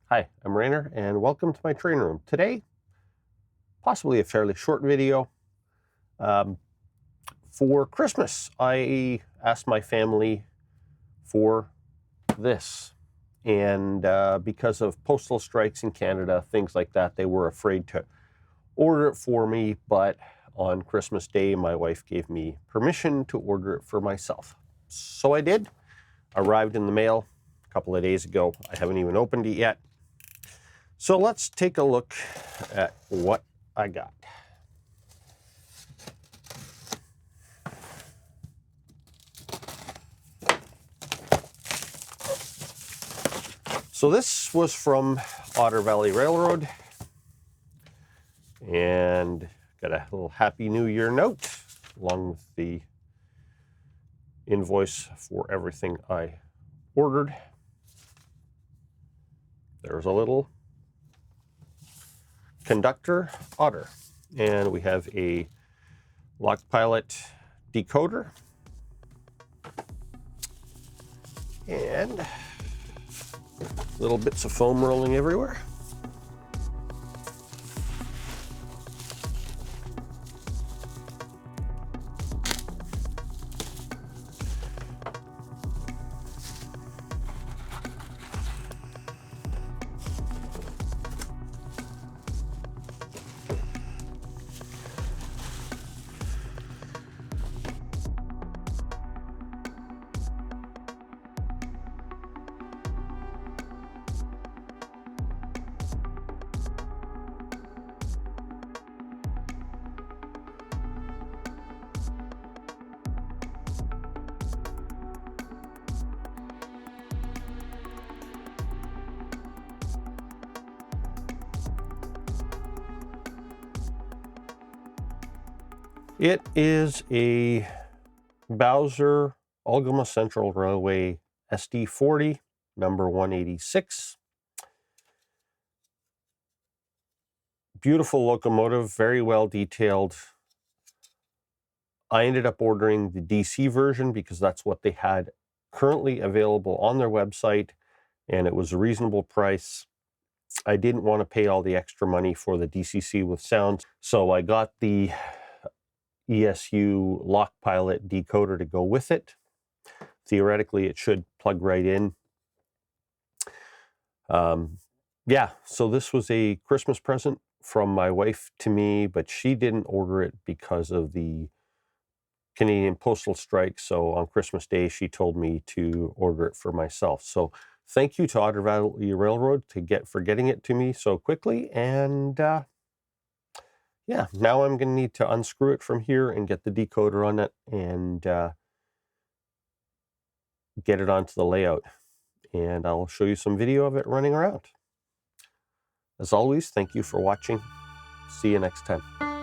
Hi, I'm Rainer and welcome to my train room. Today, possibly a fairly short video. For Christmas, I asked my family for this. And because of postal strikes in Canada, things like that, they were afraid to order it for me. But on Christmas Day, my wife gave me permission to order it for myself. So I did. Arrived in the mail a couple of days ago. I haven't even opened it yet. So let's take a look at what I got. So this was from Otter Valley Railroad, and got a little Happy New Year note along with the invoice for everything I ordered. There's a little conductor Otter, and we have a Locomotive decoder and little bits of foam rolling everywhere. It is a Bowser Algoma Central Railway SD40 number 186. Beautiful locomotive, very well detailed. I ended up ordering the DC version because that's what they had currently available on their website, and it was a reasonable price. I didn't want to pay all the extra money for the DCC with sound, so I got the ESU Lock Pilot decoder to go with it. Theoretically, it should plug right in. Yeah, so this was a Christmas present from my wife to me, but she didn't order it because of the Canadian postal strike. So on Christmas Day, she told me to order it for myself. So thank you to Otter Valley Railroad for getting it to me so quickly. And yeah, now I'm going to need to unscrew it from here and get the decoder on it and get it onto the layout. And I'll show you some video of it running around. As always, thank you for watching. See you next time.